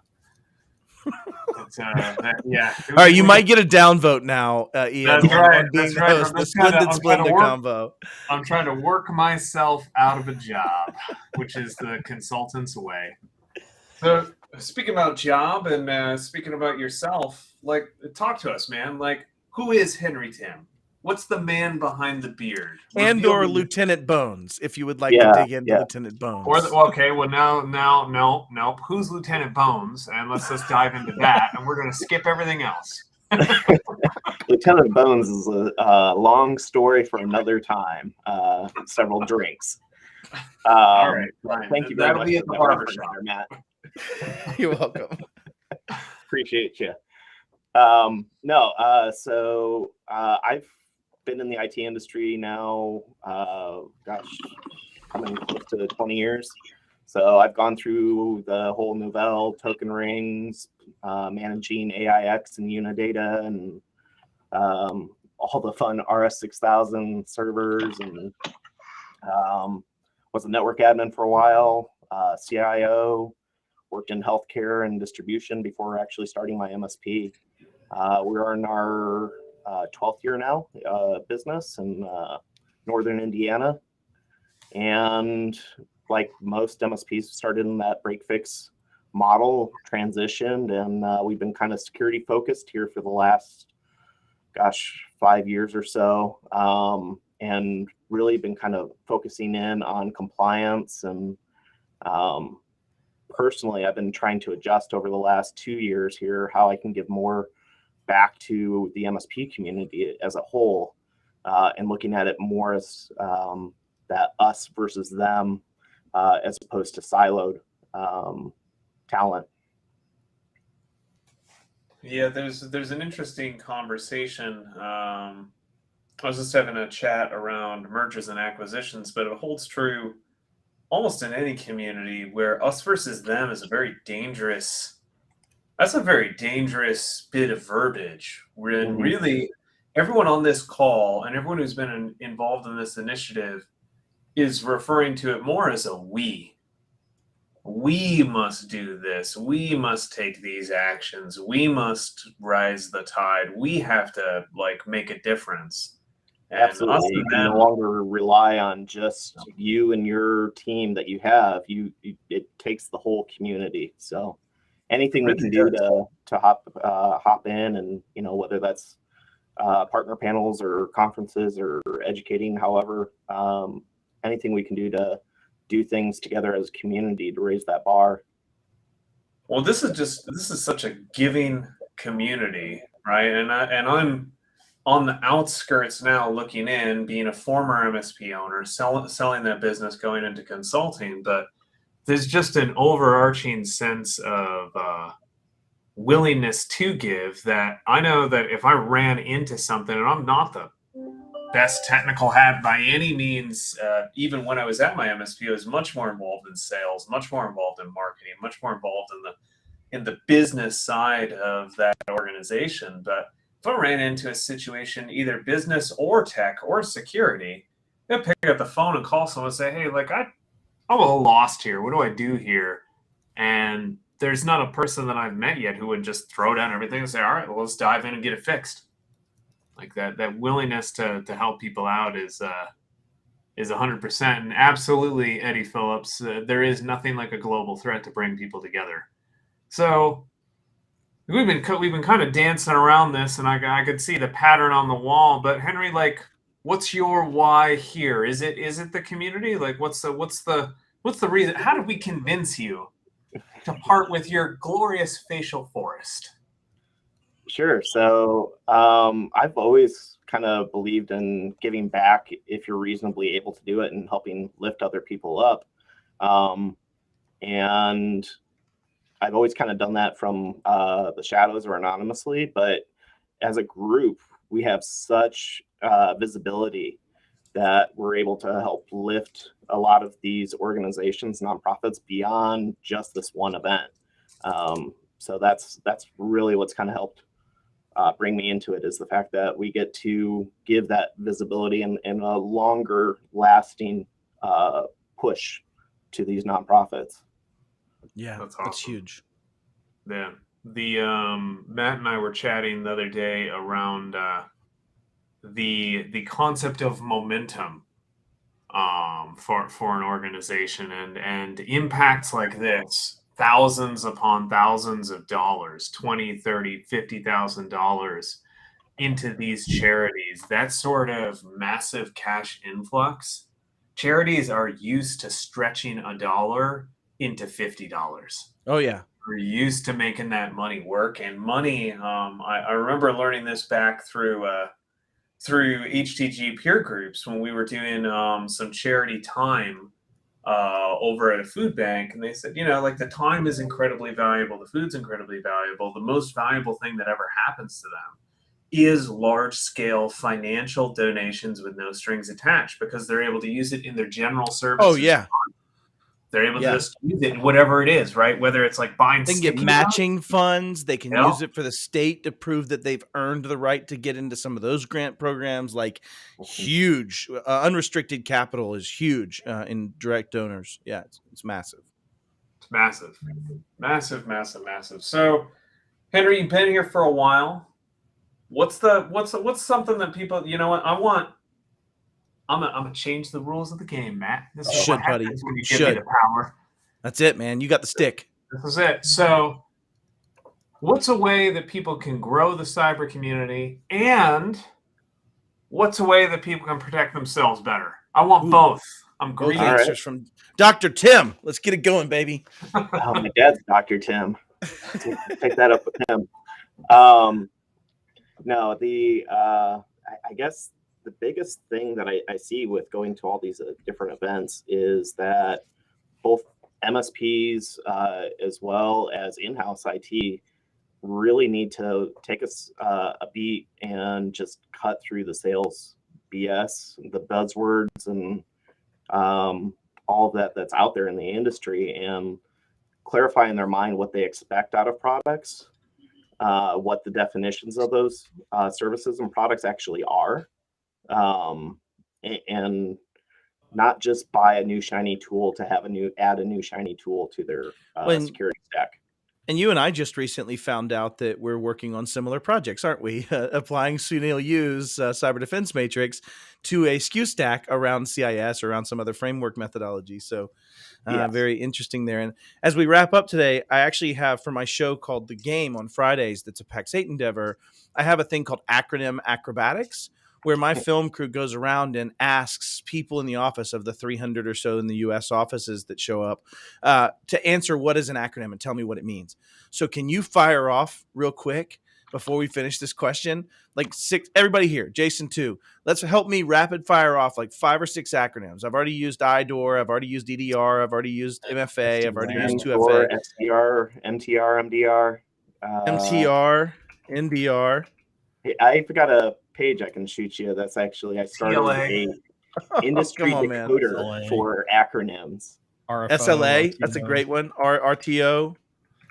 Yeah. All right, you might get a downvote now, Ian. That's right. Being the host, the Splendid combo. I'm trying to work myself out of a job, which is the consultant's way. So, speaking about job and speaking about yourself, like, talk to us, man. Like, who is Henry Timm? What's the man behind the beard? Or Lieutenant Bones, if you would like to dig into Lieutenant Bones. No. Who's Lieutenant Bones? And let's just dive into that. And we're going to skip everything else. Lieutenant Bones is a long story for another time. Several drinks. All right. Thank you very much. That'll be at the barbershop, Matt. You're welcome. Appreciate you. So I've been in the IT industry now, coming close to 20 years. So I've gone through the whole Novell, token rings, managing AIX and Unidata, and all the fun RS6000 servers, and was a network admin for a while, CIO, worked in healthcare and distribution before actually starting my MSP. We're in our 12th year now, business in Northern Indiana. And like most MSPs, started in that break fix model, transitioned, and we've been kind of security focused here for the last, 5 years or so. And really been kind of focusing in on compliance. And personally, I've been trying to adjust over the last 2 years here, how I can give more back to the MSP community as a whole, and looking at it more as that us versus them, as opposed to siloed talent. Yeah, there's an interesting conversation. I was just having a chat around mergers and acquisitions, but it holds true almost in any community where us versus them is a very dangerous bit of verbiage. When really everyone on this call and everyone who's been involved in this initiative is referring to it more as a we. We must do this. We must take these actions. We must rise the tide. We have to make a difference. And absolutely, you can no longer rely on just you and your team that you have. It takes the whole community. So anything we can do to hop in, and whether that's partner panels or conferences or educating, however, anything we can do to do things together as a community to raise that bar. Well, this is such a giving community, right? And I'm on the outskirts now, looking in, being a former MSP owner, selling that business, going into consulting, but there's just an overarching sense of willingness to give that I know that if I ran into something, and I'm not the best technical hat by any means, even when I was at my MSP, I was much more involved in sales, much more involved in marketing, much more involved in the business side of that organization. But if I ran into a situation, either business or tech or security, I'd pick up the phone and call someone and say, hey, like I'm a little lost here. What do I do here? And there's not a person that I've met yet who would just throw down everything and say, all right, well, let's dive in and get it fixed. Like that willingness to help people out is 100%. And absolutely, Eddie Phillips, there is nothing like a global threat to bring people together. So we've been kind of dancing around this, and I could see the pattern on the wall. But Henry, like, what's your why here? Is it the community? Like, what's the reason? How did we convince you to part with your glorious facial forest? Sure. So I've always kind of believed in giving back if you're reasonably able to do it and helping lift other people up. And I've always kind of done that from the shadows or anonymously. But as a group, we have such visibility that we're able to help lift a lot of these organizations, nonprofits, beyond just this one event. So that's really what's kind of helped bring me into it, is the fact that we get to give that visibility and a longer lasting push to these nonprofits. Yeah, That's awesome. That's huge. Yeah. The Matt and I were chatting the other day around the concept of momentum for an organization and impacts like this, thousands upon thousands of dollars, $20,000, $30,000, $50,000 into these charities. That sort of massive cash influx. Charities are used to stretching a dollar into $50. Oh yeah. We're used to making that money work, and money. I remember learning this back through HTG peer groups when we were doing some charity time over at a food bank, and they said, like, the time is incredibly valuable, the food's incredibly valuable. The most valuable thing that ever happens to them is large-scale financial donations with no strings attached, because they're able to use it in their general services. Oh yeah. They're able to just use it in whatever it is, right? Whether it's like buying, they can get matching funds. They can use it for the state to prove that they've earned the right to get into some of those grant programs. Like, huge, unrestricted capital is huge in direct donors. Yeah, it's massive. It's massive, massive, massive, massive. So, Henry, you've been here for a while. What's something that people, I'm gonna change the rules of the game, Matt. This is what happens when you give me the power. That's it, man. You got the stick. This is it. So, what's a way that people can grow the cyber community, and what's a way that people can protect themselves better? I want both. I'm greedy. Answers from Dr. Timm. Let's get it going, baby. Oh, my dad's Dr. Timm. Take that up with him. No, I guess the biggest thing that I see with going to all these different events is that both MSPs as well as in-house IT really need to take a beat and just cut through the sales BS, the buzzwords, and all of that's out there in the industry, and clarify in their mind what they expect out of products, what the definitions of those services and products actually are. And not just buy a new shiny tool to add a new shiny tool to their security stack. And you and I just recently found out that we're working on similar projects, aren't we? Applying Sunil Yu's Cyber Defense Matrix to a SKU stack around CIS or around some other framework methodology. So Yes. very interesting there. And as we wrap up today, I actually have for my show called The Game on Fridays, that's a PAX 8 endeavor, I have a thing called Acronym Acrobatics, where my film crew goes around and asks people in the office of the 300 or so in the US offices that show up to answer what is an acronym and tell me what it means. So can you fire off real quick before we finish this question? Like everybody here, Jason too, let's help me rapid fire off like 5 or 6 acronyms. I've already used IDOR, I've already used EDR, I've already used MFA, I've already used 2FA. SDR, MTR, MDR. MTR, NDR. I forgot a page I can shoot you. That's actually, I started a industry Come on, man. decoder for acronyms. RFO, SLA, RTO. that's a great one. RTO,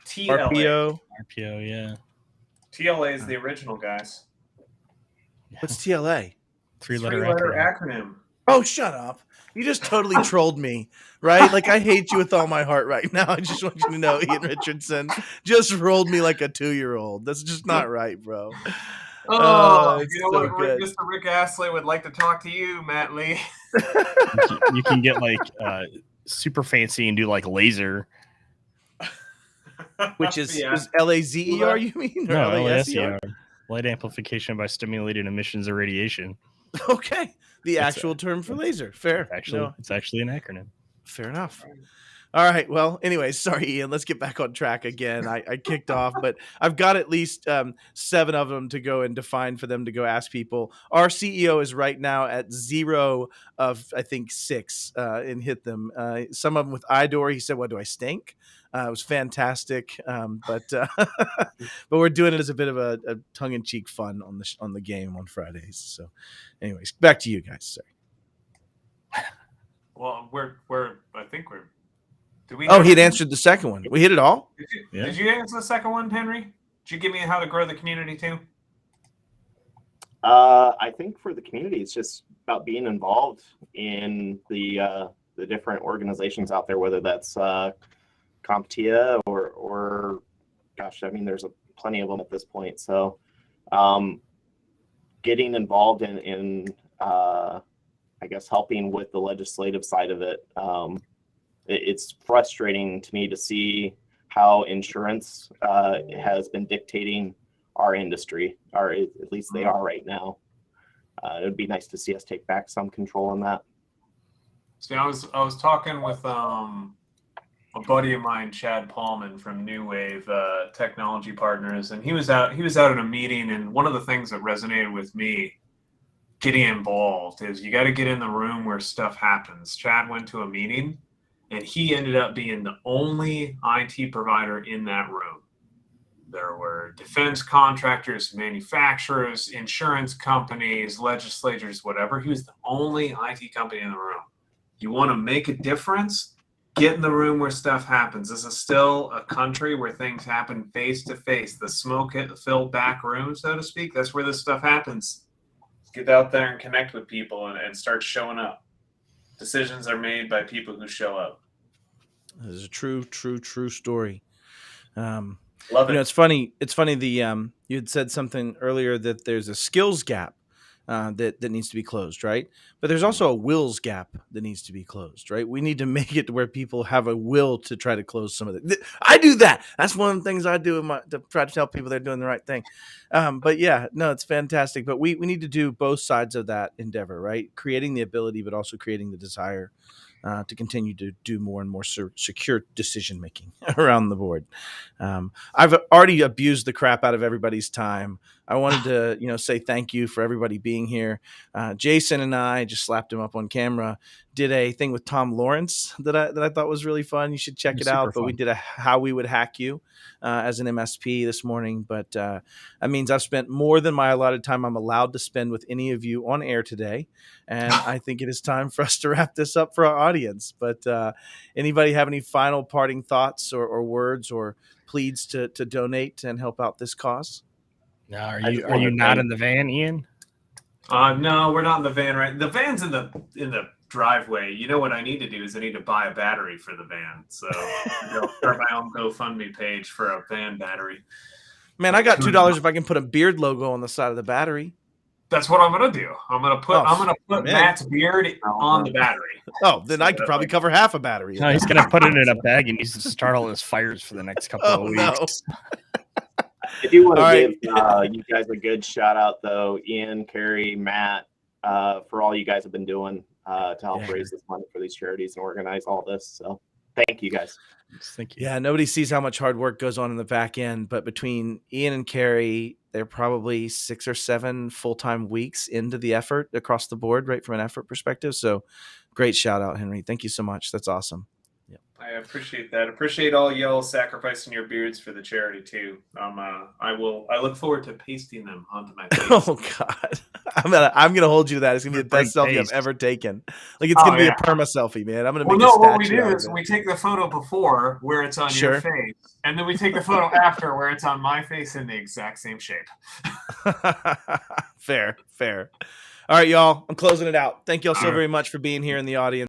TLA. RPO. RPO, yeah. TLA is the original, guys. What's TLA? Three-letter acronym. Oh, shut up. You just totally trolled me, right? Like, I hate you with all my heart right now. I just want you to know, Ian Richardson just rolled me like a 2-year-old. That's just not right, bro. You know so what? good. Mr. Rick Astley would like to talk to you, Matt Lee. You can get like super fancy and do like laser. Which is, Yeah. is LAZER, you mean? Or No, LASER? LASER. Light amplification by stimulated emissions of radiation. Okay. The It's actual term for laser. Fair. It's actually an acronym. Fair enough. All right. Well, anyways, sorry, Ian. Let's get back on track again. I kicked off, but I've got at least 7 of them to go and define for them to go ask people. Our CEO is right now at 0 of, I think, 6 and hit them. Some of them with IDOR. He said, "What do I stink?" It was fantastic, but we're doing it as a bit of a tongue-in-cheek fun on the game on Fridays. So, anyways, back to you guys. Sorry. Well, I think we're. Did we? Oh, he had answered the second one. We hit it all? Did you answer the second one, Henry? Did you give me how to grow the community too? I think for the community, it's just about being involved in the different organizations out there, whether that's CompTIA or gosh, I mean, there's plenty of them at this point. So getting involved in I guess helping with the legislative side of it. It's frustrating to me to see how insurance has been dictating our industry, or at least they are right now. It would be nice to see us take back some control on that. See, I was talking with a buddy of mine, Chad Paulman from New Wave Technology Partners, and he was out at a meeting, and one of the things that resonated with me getting involved is you got to get in the room where stuff happens. Chad went to a meeting, and he ended up being the only IT provider in that room. There were defense contractors, manufacturers, insurance companies, legislators, whatever. He was the only IT company in the room. You want to make a difference? Get in the room where stuff happens. This is still a country where things happen face to face. The smoke-filled back room, so to speak, that's where this stuff happens. Get out there and connect with people and start showing up. Decisions are made by people who show up. This is a true story. Love it. You know, it's funny. The you had said something earlier that there's a skills gap that needs to be closed, right? But there's also a wills gap that needs to be closed, right? We need to make it to where people have a will to try to close some of it. I do that. That's one of the things I do to try to tell people they're doing the right thing. But yeah, no, it's fantastic. But we need to do both sides of that endeavor, right? Creating the ability, but also creating the desire to continue to do more and more secure decision making around the board. I've already abused the crap out of everybody's time. I wanted to, say thank you for everybody being here. Jason and I just slapped him up on camera. Did a thing with Tom Lawrence that I thought was really fun. You should check it out. But we did a how we would hack you as an MSP this morning. But that means I've spent more than my allotted time I'm allowed to spend with any of you on air today. And I think it is time for us to wrap this up for our audience. But anybody have any final parting thoughts or words or pleads to donate and help out this cause? No, are you not in the van, Ian? No, we're not in the van, right? The van's in the driveway. You know what I need to do is I need to buy a battery for the van. So I'll start my own GoFundMe page for a van battery. Man, I got $2 if I can put a beard logo on the side of the battery. That's what I'm gonna do. I'm gonna put Matt's beard on the battery. Oh, then I could probably cover half a battery. No, he's gonna put it in a bag and he's to start all his fires for the next couple of weeks. I do want to All give you guys a good shout out, though, Ian, Carrie, Matt, for all you guys have been doing to help raise this money for these charities and organize all this. So thank you guys. Thank you. Yeah, nobody sees how much hard work goes on in the back end, but between Ian and Carrie, they're probably 6 or 7 full-time weeks into the effort across the board, right, from an effort perspective. So great shout out, Henry. Thank you so much. That's awesome. I appreciate that. Appreciate all y'all sacrificing your beards for the charity too. I look forward to pasting them onto my face. Oh God, I'm gonna hold you to that. It's gonna be the best selfie I've ever taken. Like it's gonna be a perma selfie, man. I'm gonna make a statue. What we do is we take the photo before where it's on your face, and then we take the photo after where it's on my face in the exact same shape. Fair. All right, y'all. I'm closing it out. Thank y'all so very much for being here in the audience.